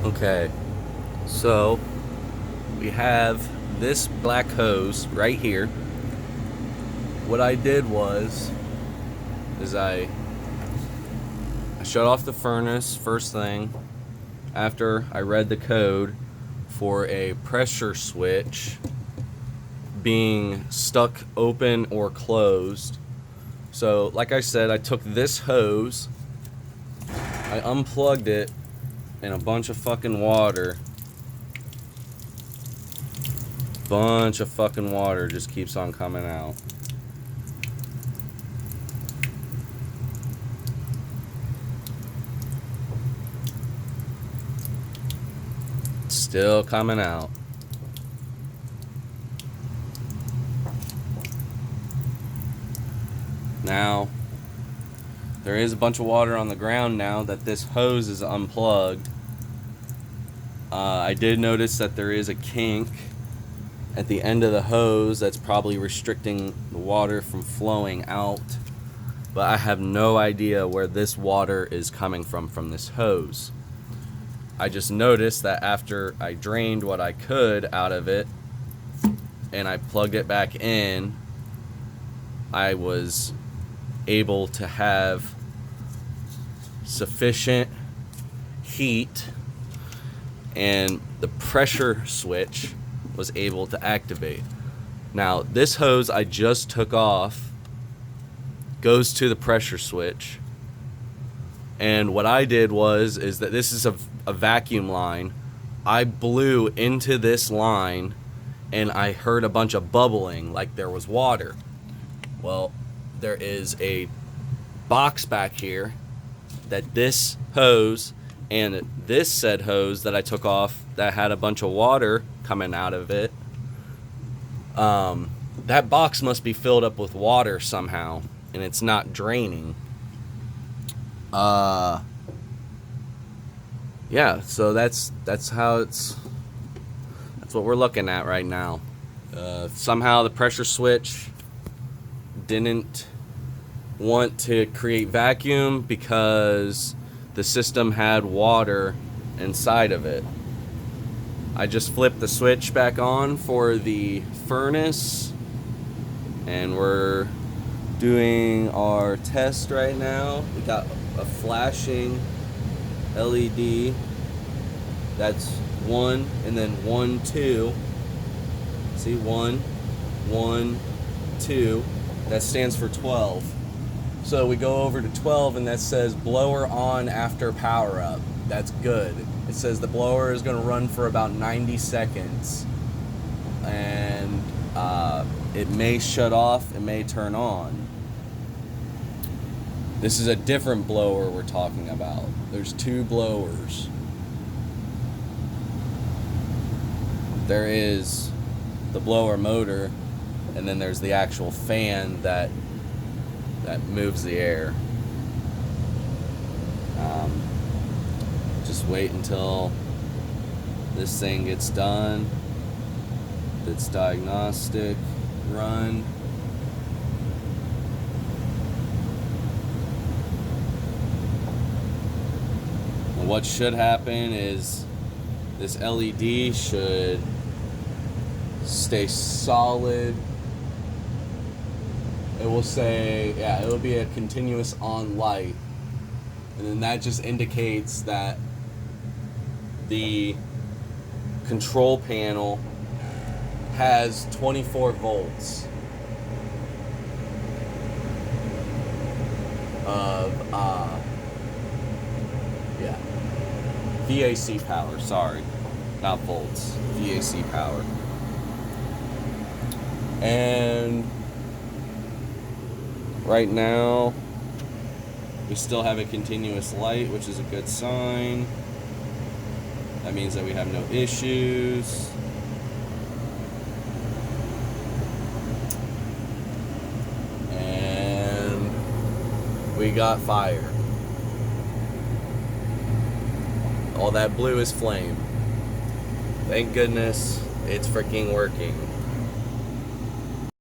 Okay, so we have this black hose right here. What I did was I shut off the furnace first thing after I read the code for a pressure switch being stuck open or closed. So like I said, I took this hose, I unplugged it in a bunch of fucking water. Bunch of fucking water just keeps on coming out. Still coming out. Now, there is a bunch of water on the ground now that this hose is unplugged. I did notice that there is a kink at the end of the hose that's probably restricting the water from flowing out. But I have no idea where this water is coming from this hose. I just noticed that after I drained what I could out of it and I plugged it back in, I was able to have sufficient heat and the pressure switch was able to activate. Now, this hose I just took off goes to the pressure switch. And what I did is that this is a vacuum line. I blew into this line and I heard a bunch of bubbling like there was water. Well, there is a box back here that this hose and this said hose that I took off that had a bunch of water coming out of it. That box must be filled up with water somehow and it's not draining. Yeah, so that's what we're looking at right now. Somehow the pressure switch didn't want to create vacuum because the system had water inside of it. I just flipped the switch back on for the furnace and we're doing our test right now. We got a flashing LED. That's 1 and then 1, 2. See, 1, 1, 2. That stands for 12. So we go over to 12 and that says blower on after power up. That's good. It says the blower is going to run for about 90 seconds. And it may shut off, it may turn on. This is a different blower we're talking about. There's 2 blowers. There is the blower motor, and then there's the actual fan that moves the air. Just wait until this thing gets done. Its diagnostic run. And what should happen is this LED should stay solid. It will say, yeah, it will be a continuous on light. And then that just indicates that the control panel has 24 volts of VAC power, sorry, not volts, VAC power. And right now we still have a continuous light, which is a good sign. That means that we have no issues. And we got fire. All that blue is flame. Thank goodness it's freaking working.